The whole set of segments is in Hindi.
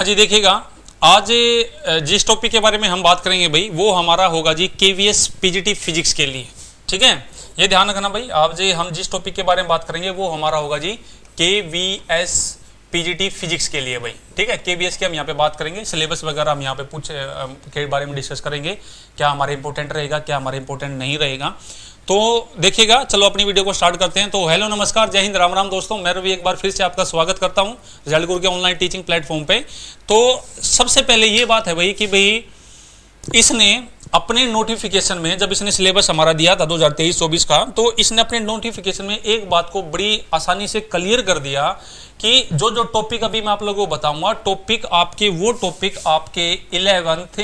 हाँ जी, देखिएगा आज जिस टॉपिक के बारे में हम बात करेंगे भाई वो हमारा होगा जी केवीएस पीजीटी फिजिक्स के लिए। ठीक है, ये ध्यान रखना भाई, आप जी हम जिस टॉपिक के बारे में बात करेंगे वो हमारा होगा जी केवीएस पीजीटी फिजिक्स के लिए भाई। ठीक है, केवीएस की हम यहाँ पे बात करेंगे, सिलेबस वगैरह हम यहाँ पे के बारे में डिस्कस करेंगे, क्या हमारे इंपॉर्टेंट रहेगा, क्या हमारे इंपॉर्टेंट नहीं रहेगा। तो देखिएगा, चलो अपनी वीडियो को स्टार्ट करते हैं। तो हेलो नमस्कार, जय हिंद, राम राम दोस्तों, मैं रवि एक बार फिर से आपका स्वागत करता हूं रिजल्ट गुरु के ऑनलाइन टीचिंग प्लेटफॉर्म पे। तो सबसे पहले ये बात है भाई कि भाई इसने अपने नोटिफिकेशन में, जब इसने सिलेबस हमारा दिया था 2023-24 का, तो इसने अपने नोटिफिकेशन में एक बात को बड़ी आसानी से क्लियर कर दिया कि जो जो टॉपिक अभी मैं आप लोगों को बताऊंगा, टॉपिक आपके वो टॉपिक आपके 11th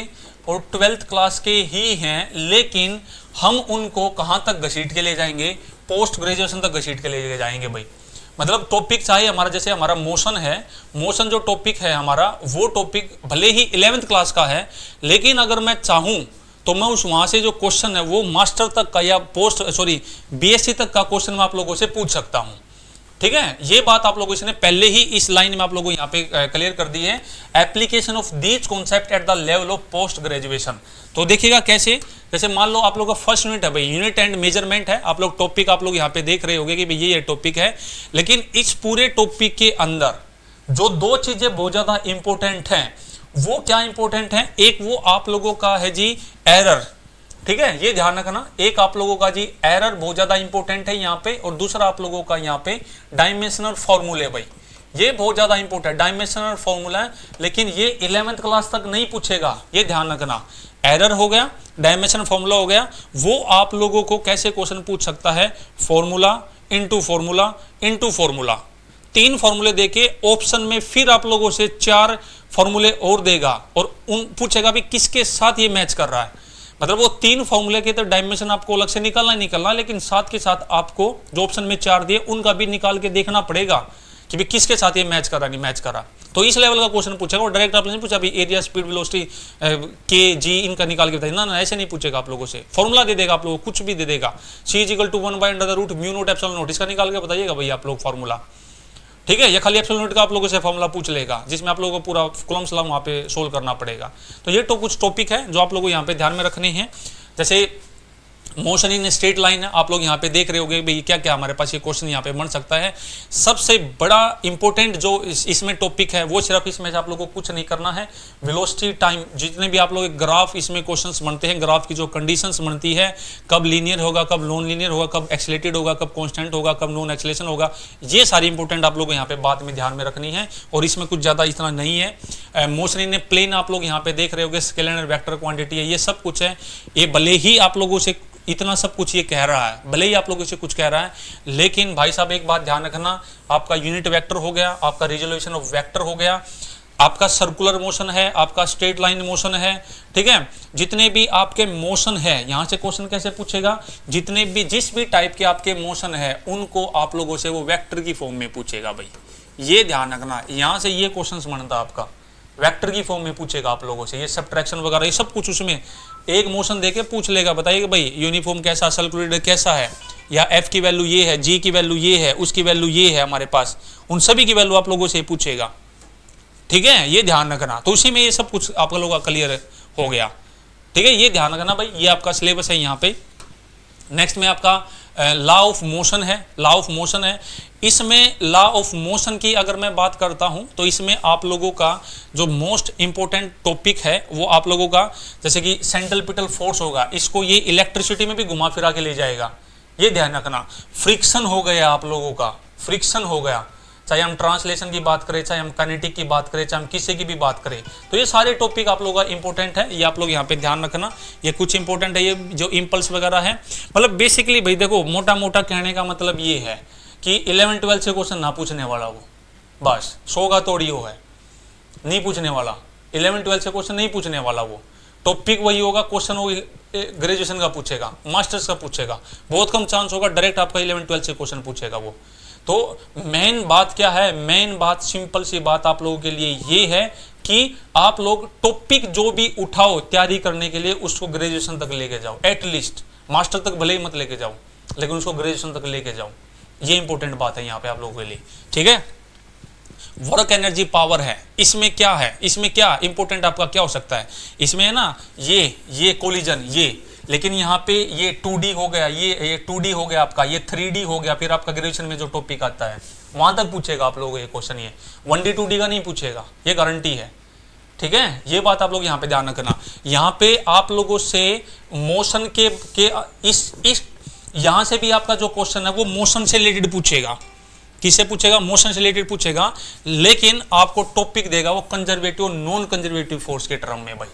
और 12th क्लास के ही हैं, लेकिन हम उनको कहाँ तक घसीट के ले जाएंगे, पोस्ट ग्रेजुएशन तक घसीट के ले जाएंगे भाई। मतलब टॉपिक चाहे हमारा, जैसे हमारा मोशन है, मोशन जो टॉपिक है हमारा, वो टॉपिक भले ही 11th क्लास का है, लेकिन अगर मैं चाहूँ तो मैं उस वहाँ से जो क्वेश्चन है वो मास्टर तक का या बीएससी तक का क्वेश्चन मैं आप लोगों से पूछ सकता हूँ। ठीक है, ये बात आप लोगों इसने पहले ही इस लाइन में आप लोगों को यहाँ पे क्लियर कर दी है, application of these concept at the level of post graduation. तो देखिएगा कैसे, जैसे मान लो आप लोगों का फर्स्ट यूनिट है भाई, यूनिट एंड मेजरमेंट है, आप लोग टॉपिक आप लोग यहाँ पे देख रहे होंगे कि भाई ये टॉपिक है, लेकिन इस पूरे टॉपिक के अंदर जो दो चीजें बहुत ज्यादा इंपॉर्टेंट हैं, वो क्या इंपॉर्टेंट है, एक वो आप लोगों का है जी एरर। ठीक है, ये ध्यान रखना, एक आप लोगों का जी एरर बहुत ज्यादा इंपॉर्टेंट है यहाँ पे, और दूसरा आप लोगों का यहाँ पे डायमेंशनल फॉर्मूले भाई, ये बहुत ज्यादा इंपॉर्टेंट डायमेंशनल फॉर्मूला है, लेकिन ये 11th क्लास तक नहीं पूछेगा, ये ध्यान रखना। एरर हो गया, डायमेंशनल फॉर्मूला हो गया, वो आप लोगों को कैसे क्वेश्चन पूछ सकता है, formula into formula into formula, 3 फॉर्मूले देके ऑप्शन में फिर आप लोगों से 4 फॉर्मूले और देगा, और उन पूछेगा भी किसके साथ ये मैच कर रहा है। मतलब वो 3 फॉर्मूले के तो डायमेंशन आपको अलग से निकालना, लेकिन साथ के साथ आपको जो ऑप्शन में 4 दिए उनका भी निकाल के देखना पड़ेगा कि भी किसके साथ ये मैच कर रहा नहीं मैच कर रहा। तो इस लेवल का क्वेश्चन पूछेगा, और डायरेक्ट आपने नहीं पूछा भी एरिया, स्पीड, वेलोसिटी, के जी इनका निकाल के बताइए, ना ऐसे नहीं पूछेगा आप लोगों से, फॉर्मूला दे देगा आप लोगों को, कुछ भी दे देगा, C = 1/√μ0ε0, इसका निकाल के बताइएगा भाई आप लोग फॉर्मूला। ठीक है, ये खाली एप्सिलॉन का आप लोगों से फॉर्मूला पूछ लेगा, जिसमें आप लोगों को पूरा कॉलम सलाम वहाँ पे सोल्व करना पड़ेगा। तो ये तो कुछ टॉपिक है जो आप लोगों को यहाँ पे ध्यान में रखने हैं। जैसे मोशन इन स्ट्रेट लाइन है, आप लोग यहाँ पे देख रहे होंगे भाई क्या क्या हमारे पास ये क्वेश्चन यहाँ पे बन सकता है। सबसे बड़ा इंपॉर्टेंट जो इसमें टॉपिक है वो सिर्फ इसमें से आप लोगों को कुछ नहीं करना है, वेलोसिटी टाइम, जितने भी आप लोग ग्राफ इसमें क्वेश्चंस बनते हैं, ग्राफ की जो कंडीशंस बनती है, कब लीनियर होगा, कब नॉन लीनियर होगा, कब एक्सेलेरेटेड होगा, कब कॉन्स्टेंट होगा, कब नॉन एक्सेलेरेशन होगा, ये सारी इंपॉर्टेंट आप लोग यहाँ पे बात में ध्यान में रखनी है, और इसमें कुछ ज़्यादा इतना नहीं है। मोशन इन प्लेन आप लोग यहाँ पे देख रहे होंगे, स्केलर वेक्टर क्वांटिटी है, ये सब कुछ है। ये भले ही आप लोगों से इतना सब कुछ ये कह रहा है, भले ही आप लोगों से कुछ कह रहा है, लेकिन भाई साहब एक बात ध्यान रखना, आपका यूनिट वेक्टर हो गया, आपका रिजोल्यूशन ऑफ वेक्टर हो गया, आपका सर्कुलर मोशन है, आपका स्ट्रेट लाइन मोशन है। ठीक है, जितने भी आपके मोशन है, यहां से क्वेश्चन कैसे पूछेगा, जितने भी जिस भी टाइप के आपके मोशन है उनको आप लोगों से वो वेक्टर की फॉर्म में पूछेगा भाई, ये ध्यान रखना। यहां से ये क्वेश्चन बनता आपका वेक्टर की फॉर्म में पूछेगा आप लोगों से, ये सब्ट्रैक्शन वगैरह ये सब कुछ उसमें एक मोशन देके पूछ लेगा, बताइए भाई यूनिफॉर्म कैसा, सर्कुलर कैसा है, या एफ की वैल्यू ये है, जी की वैल्यू ये है, उसकी वैल्यू ये है हमारे पास, उन सभी की वैल्यू आप लोगों से पूछेगा। ठीक है, ये ध्यान रखना। तो उसी में ये सब कुछ आप लोगों का क्लियर हो गया। ठीक है, ये ध्यान रखना भाई, ये आपका सिलेबस है यहाँ पे। नेक्स्ट में आपका लॉ ऑफ मोशन है, लॉ ऑफ मोशन है। इसमें लॉ ऑफ मोशन की अगर मैं बात करता हूं तो इसमें आप लोगों का जो मोस्ट इंपॉर्टेंट टॉपिक है वो आप लोगों का, जैसे कि सेंट्रिपिटल फोर्स होगा, इसको ये इलेक्ट्रिसिटी में भी घुमा फिरा के ले जाएगा, ये ध्यान रखना। फ्रिक्शन हो गया आप लोगों का, फ्रिक्शन हो गया, चाहे हम ट्रांसलेशन की बात करें, चाहे हम काइनेटिक की बात करें, चाहे हम किसी की भी बात करें, तो ये सारे टॉपिक आप लोगों का इंपॉर्टेंट है, ये आप लोग यहाँ पे ध्यान रखना। ये कुछ इंपॉर्टेंट है, ये जो इम्पल्स वगैरह है, मतलब बेसिकली भाई देखो, मोटा मोटा कहने का मतलब ये है कि 11-12 से क्वेश्चन ना पूछने वाला वो, बस 100 का तोड़ी हो है, नहीं पूछने वाला। 11-12 से क्वेश्चन नहीं पूछने वाला, वो टॉपिक वही होगा, क्वेश्चन वो ग्रेजुएशन का पूछेगा, मास्टर्स का पूछेगा, बहुत कम चांस होगा डायरेक्ट आपका 11-12 से क्वेश्चन पूछेगा वो। तो मेन बात क्या है, मेन बात सिंपल सी बात आप लोगों के लिए ये है कि आप लोग टॉपिक जो भी उठाओ तैयारी करने के लिए उसको ग्रेजुएशन तक लेके जाओ, एटलीस्ट मास्टर तक भले ही मत लेके जाओ, लेकिन उसको ग्रेजुएशन तक लेके जाओ, ये इंपॉर्टेंट बात है यहाँ पे आप लोगों के लिए। ठीक है, वर्क एनर्जी पावर है। इसमें क्या है, इसमें क्या इंपॉर्टेंट आपका क्या हो सकता है, इसमें है ना ये कोलिजन ये, लेकिन यहाँ पे ये 2D हो गया, ये 2D हो गया आपका, ये 3D हो गया। फिर आपका ग्रेजुएशन में जो टॉपिक आता है वहां तक पूछेगा आप लोगों को ये क्वेश्चन, ये 1D 2D का नहीं पूछेगा, ये गारंटी है। ठीक है, ये बात आप लोग यहाँ पे ध्यान रखना। यहाँ पे आप लोगों से मोशन के इस यहाँ से भी आपका जो क्वेश्चन है वो मोशन से रिलेटेड पूछेगा। किससे पूछेगा, मोशन से रिलेटेड पूछेगा, लेकिन आपको टॉपिक देगा वो कंजर्वेटिव और नॉन कंजर्वेटिव फोर्स के टर्म में। भाई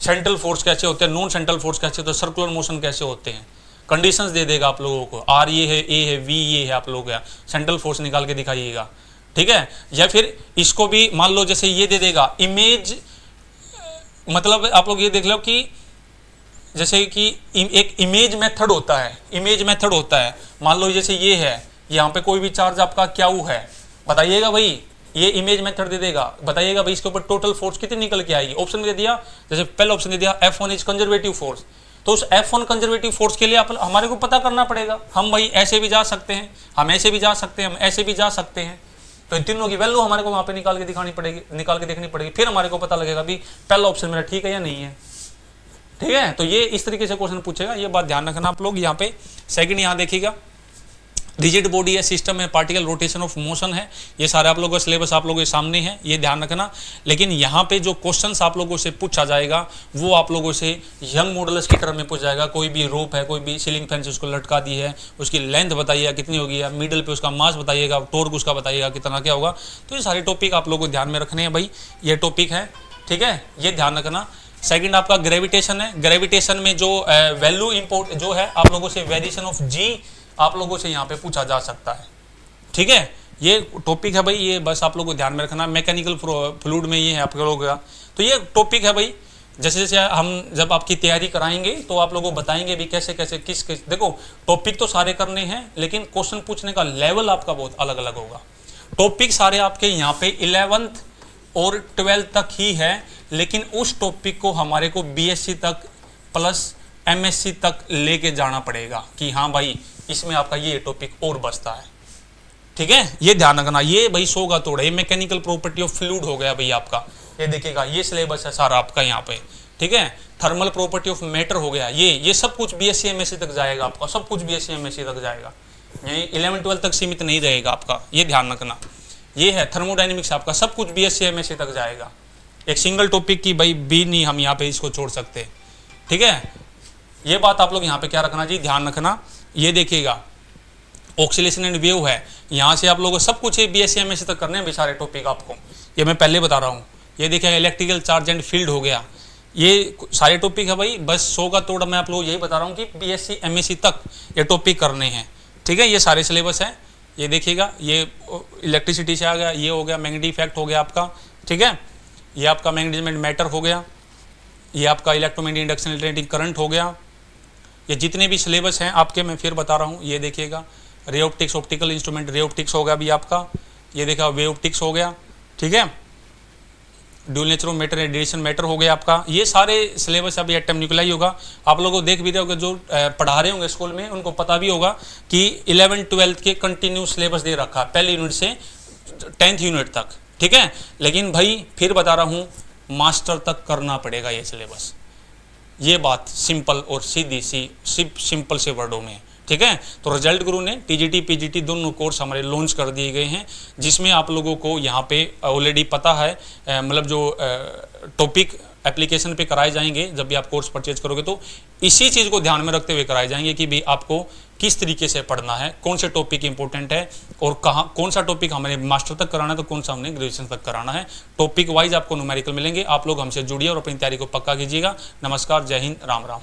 सेंट्रल फोर्स कैसे होते हैं, नॉन सेंट्रल फोर्स कैसे होते हैं, सर्कुलर मोशन कैसे होते हैं, कंडीशंस दे देगा आप लोगों को। आर ये है, ए है, वी ये है, आप लोग सेंट्रल फोर्स निकाल के दिखाइएगा। ठीक है, या फिर इसको भी मान लो जैसे ये दे देगा इमेज, मतलब आप लोग ये देख लो कि जैसे कि एक इमेज मेथड होता है, इमेज मेथड होता है। मान लो जैसे ये है, यहाँ पे कोई भी चार्ज आपका क्या है बताइएगा भाई, ये इमेज मेथड दे देगा, बताइएगा भाई इसके ऊपर टोटल फोर्स कितनी निकल के आएगी। ऑप्शन में दे दिया, जैसे पहला ऑप्शन दे दिया F1 इज कंजर्वेटिव फोर्स, तो उस F1 कंजर्वेटिव फोर्स के लिए हमारे को पता करना पड़ेगा। हम भाई ऐसे भी जा सकते हैं, हम ऐसे भी जा सकते हैं, हम ऐसे भी जा सकते हैं, तो इन तीनों की वैल्यू हमारे को वहां पे निकाल के दिखानी पड़ेगी, निकाल के देखनी पड़ेगी, फिर हमारे को पता लगेगा भी पहला ऑप्शन मेरा ठीक है या नहीं है। ठीक है, तो ये इस तरीके से क्वेश्चन पूछेगा, ये बात ध्यान रखना आप लोग। यहाँ पे सेकंड यहाँ देखिएगा, रिजिड बॉडी है, सिस्टम है, पार्टिकल रोटेशन ऑफ मोशन है, ये सारे आप लोगों का सिलेबस आप लोगों के सामने है, ये ध्यान रखना। लेकिन यहाँ पे जो क्वेश्चंस आप लोगों से पूछा जाएगा वो आप लोगों से यंग मॉडल्स की टर्म में पूछा जाएगा। कोई भी रोप है, कोई भी सीलिंग फैन से उसको लटका दी है, उसकी लेंथ बताइएगा कितनी होगी, या मिडल पे उसका मास बताइएगा, टॉर्क उसका बताइएगा कितना क्या होगा। तो ये सारे टॉपिक आप लोगों को ध्यान में रखने हैं भाई, ये टॉपिक है। ठीक है, ये ध्यान रखना। सेकंड आपका ग्रेविटेशन है, ग्रेविटेशन में जो वैल्यू इंपोर्ट जो है आप लोगों से वेरिएशन ऑफ जी आप लोगों से यहाँ पे पूछा जा सकता है। ठीक है, ये टॉपिक है भाई, ये बस आप लोगों को ध्यान में रखना। मैकेनिकल फ्लूइड में ये है आप लोगों का, तो ये टॉपिक है भाई। जैसे जैसे हम जब आपकी तैयारी कराएंगे तो आप लोगों को बताएंगे भी कैसे कैसे किस देखो टॉपिक तो सारे करने हैं, लेकिन क्वेश्चन पूछने का लेवल आपका बहुत अलग अलग होगा। टॉपिक सारे आपके यहाँ पे 11th और 12th तक ही है, लेकिन उस टॉपिक को हमारे को BSc तक प्लस MSc तक लेके जाना पड़ेगा कि हाँ भाई इसमें आपका ये टॉपिक और बचता है। ठीक है, ये ध्यान रखना। ये भाई 100 का तोड़ है, मैकेनिकल प्रॉपर्टी ऑफ फ्लूइड हो गया भाई आपका, ये देखिएगा, ये सिलेबस है सारा आपका यहाँ पे। ठीक है, थर्मल प्रॉपर्टी ऑफ मैटर हो गया, ये सब कुछ BSc MSc तक जाएगा आपका, सब कुछ BSc MSc तक जाएगा, ये 11 12 तक सीमित नहीं रहेगा आपका, ये ध्यान रखना। ये है थर्मोडाइनमिक्स आपका, सब कुछ BSc MSc तक जाएगा। एक सिंगल टॉपिक की भाई भी नहीं हम यहाँ पे इसको छोड़ सकते। ठीक है, ये बात आप लोग यहाँ पे क्या रखना जी, ध्यान रखना। ये देखिएगा ऑक्सीलेशन एंड वेव है, यहाँ से आप लोगों को सब कुछ BSc MSc तक करने हैं सारे टॉपिक आपको, ये मैं पहले बता रहा हूँ। ये देखिएगा इलेक्ट्रिकल चार्ज एंड फील्ड हो गया, ये सारे टॉपिक है भाई, बस 100 का तोड़ मैं आप लोगों को यही बता रहा हूँ कि BSc MSc तक ये टॉपिक करने हैं। ठीक है, ये सारे सिलेबस हैं, ये देखिएगा, ये इलेक्ट्रिसिटी से आ गया, ये हो गया मैग्नेटिक इफेक्ट हो गया आपका। ठीक है, ये आपका मैग्नेटिक मैटर हो गया, ये आपका इलेक्ट्रोमैग्नेटिक इंडक्शन अल्टरनेटिंग करंट हो गया। ये जितने भी सिलेबस हैं आपके मैं फिर बता रहा हूँ, ये देखिएगा ray optics, optical instrument, ray optics हो गया अभी आपका, ये देखा वे ऑप्टिक्स हो गया। ठीक है, dual nature of matter, radiation matter हो गया आपका। ये सारे सिलेबस अभी एटम न्यूक्लियाई होगा, आप लोगों को देख भी रहे होंगे, जो पढ़ा रहे होंगे स्कूल में उनको पता भी होगा कि 11 12 के कंटिन्यू सिलेबस दे रखा है, पहले यूनिट से 10th यूनिट तक। ठीक है, लेकिन भाई फिर बता रहा हूँ मास्टर तक करना पड़ेगा ये सिलेबस, ये बात सिंपल और सीधी सी सिंपल से वर्डों में। ठीक है, तो रिजल्ट गुरु ने TGT PGT दोनों कोर्स हमारे लॉन्च कर दिए गए हैं, जिसमें आप लोगों को यहाँ पे ऑलरेडी पता है, मतलब जो टॉपिक एप्लीकेशन पे कराए जाएंगे जब भी आप कोर्स परचेज करोगे, तो इसी चीज़ को ध्यान में रखते हुए कराए जाएंगे कि भाई आपको किस तरीके से पढ़ना है, कौन से टॉपिक इंपॉर्टेंट है और कहाँ कौन सा टॉपिक हमें मास्टर तक कराना है तो कौन सा हमने ग्रेजुएशन तक कराना है। टॉपिक वाइज आपको न्यूमेरिकल मिलेंगे, आप लोग हमसे जुड़िए और अपनी तैयारी को पक्का कीजिएगा। नमस्कार, जय हिंद, राम राम।